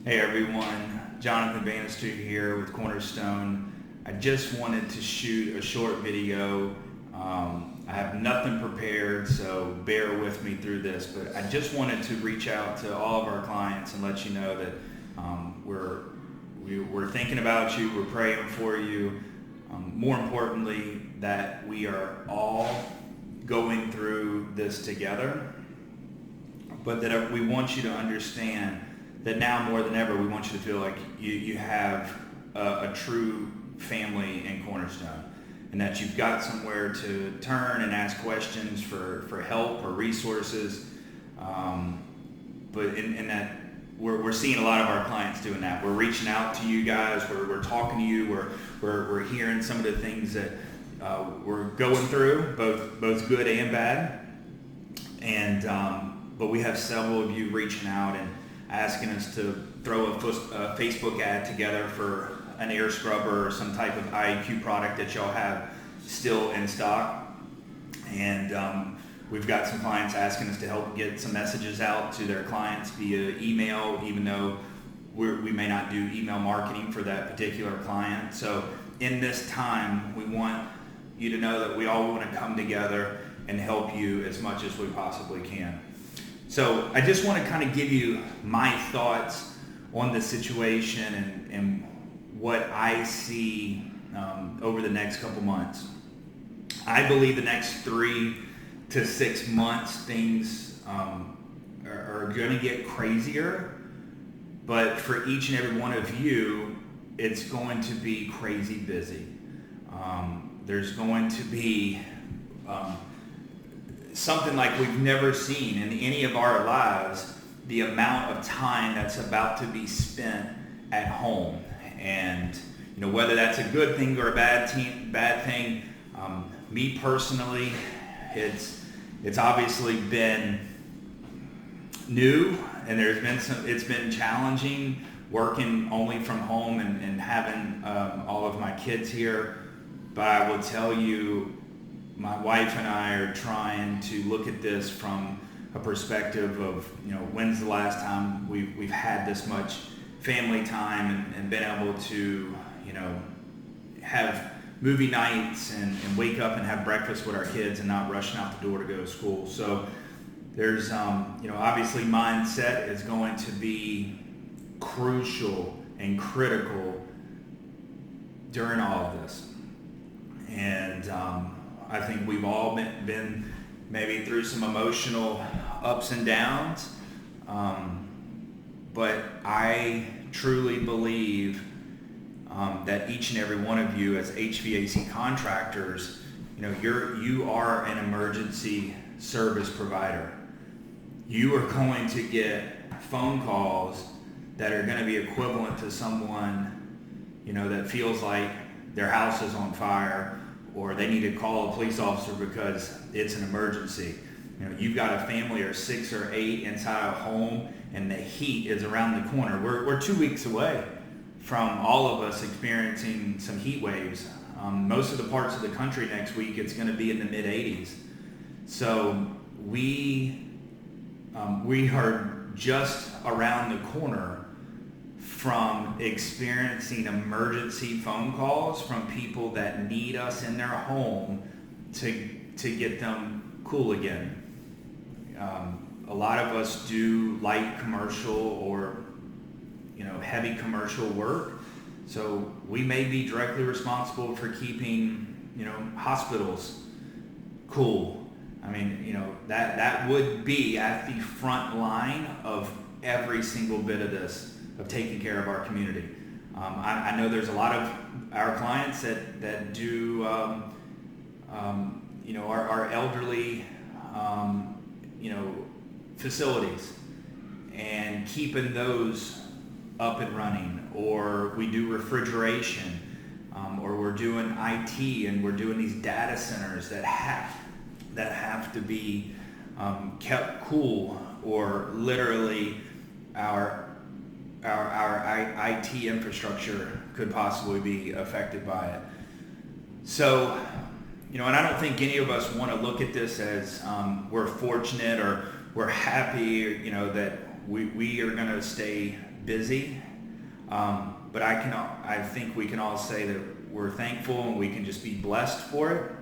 Hey everyone, Jonathan Bannister here with Cornerstone. I just wanted to shoot a short video. I have nothing prepared, so bear with me through this, but I just wanted to reach out to all of our clients and let you know that we're thinking about you, we're praying for you. More importantly, that we are all going through this together, but that we want you to understand that now more than ever, we want you to feel like you have a true family in Cornerstone, and that you've got somewhere to turn and ask questions for help or resources. But in that we're seeing a lot of our clients doing that. We're reaching out to you guys. We're talking to you. We're hearing some of the things that we're going through, both good and bad. And but we have several of you reaching out and asking us to throw a Facebook ad together for an air scrubber or some type of IEQ product that y'all have still in stock. And we've got some clients asking us to help get some messages out to their clients via email, even though we may not do email marketing for that particular client. So in this time, we want you to know that we all want to come together and help you as much as we possibly can. So I just want to kind of give you my thoughts on the situation and what I see over the next couple months. I believe the next 3 to 6 months things are going to get crazier, but for each and every one of you, it's going to be crazy busy. There's going to be something like we've never seen in any of our lives, the amount of time that's about to be spent at home. And whether that's a good thing or a bad thing, me personally, it's obviously been new, and it's been challenging working only from home and having all of my kids here. But I will tell you, my wife and I are trying to look at this from a perspective of, when's the last time we've had this much family time and been able to, have movie nights and wake up and have breakfast with our kids and not rushing out the door to go to school. So there's, obviously mindset is going to be crucial and critical during all of this. And I think we've all been maybe through some emotional ups and downs, but I truly believe that each and every one of you as HVAC contractors, you are an emergency service provider. You are going to get phone calls that are going to be equivalent to someone, that feels like their house is on fire, or they need to call a police officer because it's an emergency. You've got a family of 6 or 8 inside a home, and the heat is around the corner. We're 2 weeks away from all of us experiencing some heat waves. Most of the parts of the country next week, it's going to be in the mid-80s. So we are just around the corner from experiencing emergency phone calls from people that need us in their home to get them cool again. A lot of us do light commercial or heavy commercial work, so we may be directly responsible for keeping hospitals cool. I mean, that would be at the front line of every single bit of this, of taking care of our community. I know there's a lot of our clients that do, our elderly, facilities, and keeping those up and running, or we do refrigeration, or we're doing IT, and we're doing these data centers that have to be kept cool, or literally our IT infrastructure could possibly be affected by it. So, and I don't think any of us want to look at this as we're fortunate or we're happy, that we are going to stay busy. But I think we can all say that we're thankful and we can just be blessed for it,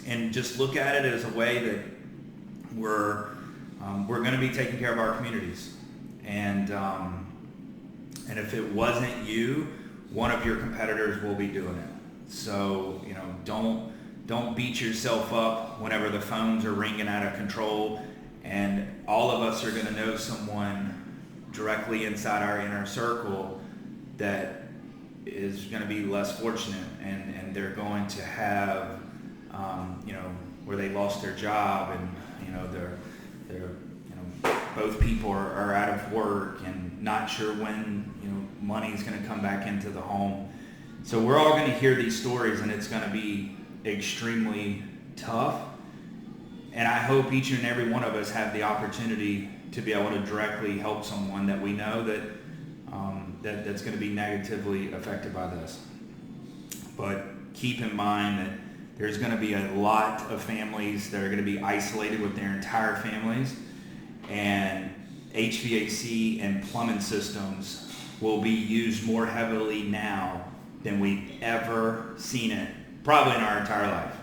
and just look at it as a way that we're going to be taking care of our communities. And if it wasn't you, one of your competitors will be doing it. So, don't beat yourself up whenever the phones are ringing out of control. And all of us are going to know someone directly inside our inner circle that is going to be less fortunate, and they're going to have, where they lost their job, and they're both people are out of work and not sure when money is going to come back into the home. So we're all going to hear these stories, and it's going to be extremely tough. And I hope each and every one of us have the opportunity to be able to directly help someone that we know that's going to be negatively affected by this. But keep in mind that there's going to be a lot of families that are going to be isolated with their entire families, and HVAC and plumbing systems will be used more heavily now than we've ever seen it, probably in our entire life.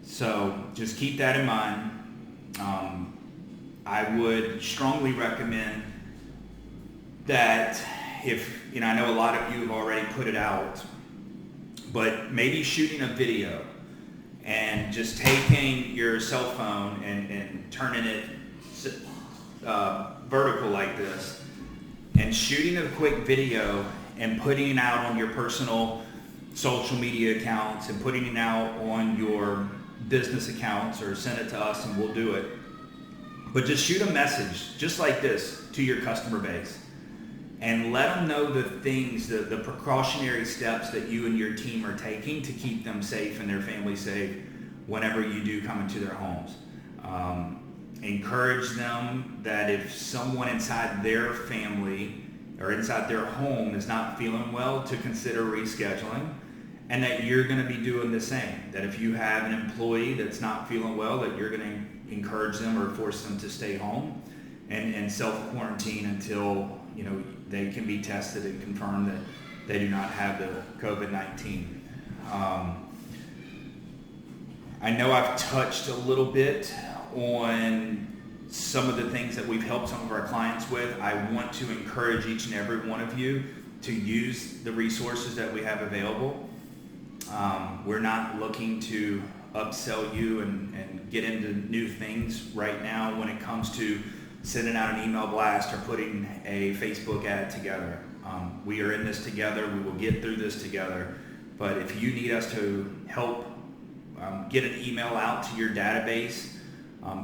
So just keep that in mind. I would strongly recommend that if, I know a lot of you have already put it out, but maybe shooting a video and just taking your cell phone and turning it vertical like this, and shooting a quick video and putting it out on your personal social media accounts and putting it out on your business accounts, or send it to us and we'll do it. But just shoot a message just like this to your customer base and let them know the things, the precautionary steps that you and your team are taking to keep them safe and their family safe whenever you do come into their homes. Encourage them that if someone inside their family or inside their home is not feeling well, to consider rescheduling, and that you're going to be doing the same. That if you have an employee that's not feeling well, that you're going to encourage them or force them to stay home and self-quarantine until they can be tested and confirm that they do not have the COVID-19. I know I've touched a little bit on some of the things that we've helped some of our clients with. I want to encourage each and every one of you to use the resources that we have available. We're not looking to upsell you and get into new things right now when it comes to sending out an email blast or putting a Facebook ad together. We are in this together. We will get through this together. But if you need us to help get an email out to your database,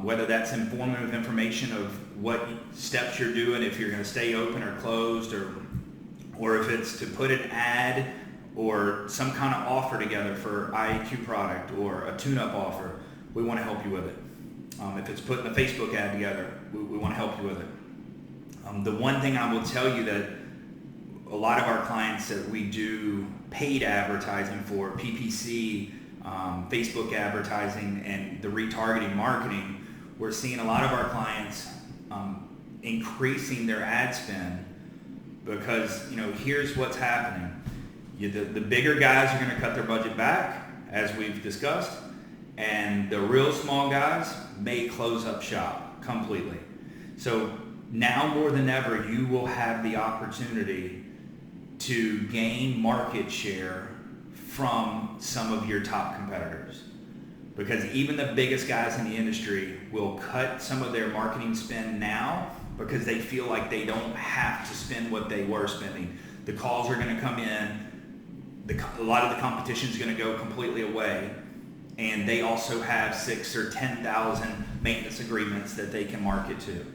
whether that's informative information of what steps you're doing, if you're going to stay open or closed, or if it's to put an ad or some kind of offer together for IAQ product or a tune-up offer, we want to help you with it. If it's putting a Facebook ad together, we want to help you with it. The one thing I will tell you that a lot of our clients that we do paid advertising for, PPC, Facebook advertising, and the retargeting marketing, we're seeing a lot of our clients increasing their ad spend because, here's what's happening. The bigger guys are going to cut their budget back, as we've discussed, and the real small guys may close up shop completely. So now more than ever, you will have the opportunity to gain market share from some of your top competitors, because even the biggest guys in the industry will cut some of their marketing spend now because they feel like they don't have to spend what they were spending. The calls are going to come in. A lot of the competition is going to go completely away, and they also have 6,000 or 10,000 maintenance agreements that they can market to.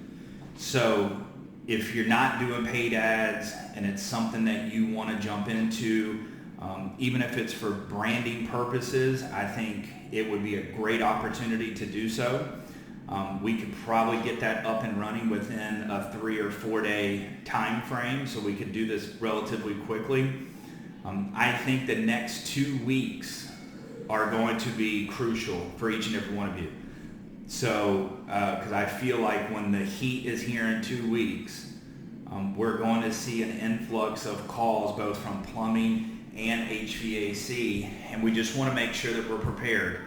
So if you're not doing paid ads and it's something that you want to jump into, even if it's for branding purposes, I think it would be a great opportunity to do so. We could probably get that up and running within a 3 or 4 day time frame, so we could do this relatively quickly. I think the next 2 weeks are going to be crucial for each and every one of you. So, because I feel like when the heat is here in 2 weeks, we're going to see an influx of calls both from plumbing and HVAC, and we just want to make sure that we're prepared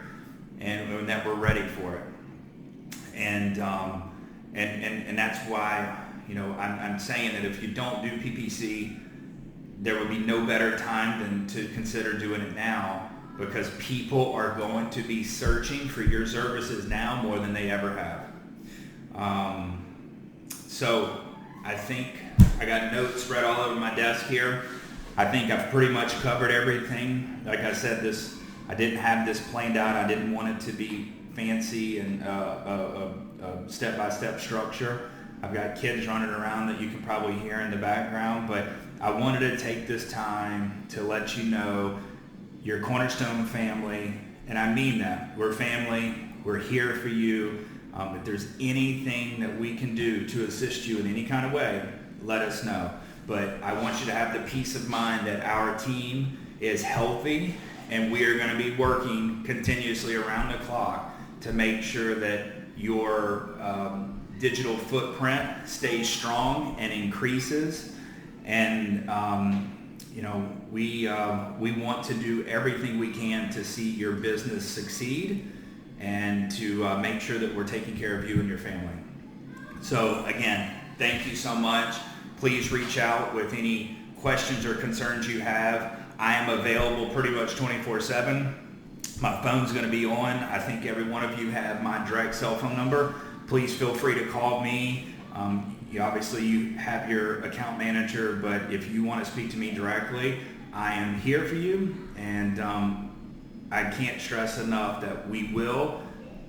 and that we're ready for it. And that's why, I'm saying that if you don't do PPC, there would be no better time than to consider doing it now, because people are going to be searching for your services now more than they ever have. So I think I got notes spread all over my desk here. I think I've pretty much covered everything. Like I said, I didn't have this planned out. I didn't want it to be fancy and a step-by-step structure. I've got kids running around that you can probably hear in the background, but I wanted to take this time to let you know your Cornerstone family, and I mean that. We're family. We're here for you. If there's anything that we can do to assist you in any kind of way, let us know. But I want you to have the peace of mind that our team is healthy, and we are going to be working continuously around the clock to make sure that your digital footprint stays strong and increases. And we want to do everything we can to see your business succeed and to make sure that we're taking care of you and your family. So again, thank you so much. Please reach out with any questions or concerns you have. I am available pretty much 24/7. My phone's going to be on. I think every one of you have my direct cell phone number. Please feel free to call me. You have your account manager, but if you want to speak to me directly, I am here for you. And I can't stress enough that we will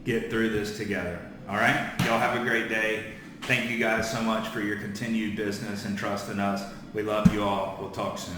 get through this together. All right? Y'all have a great day. Thank you guys so much for your continued business and trust in us. We love you all. We'll talk soon.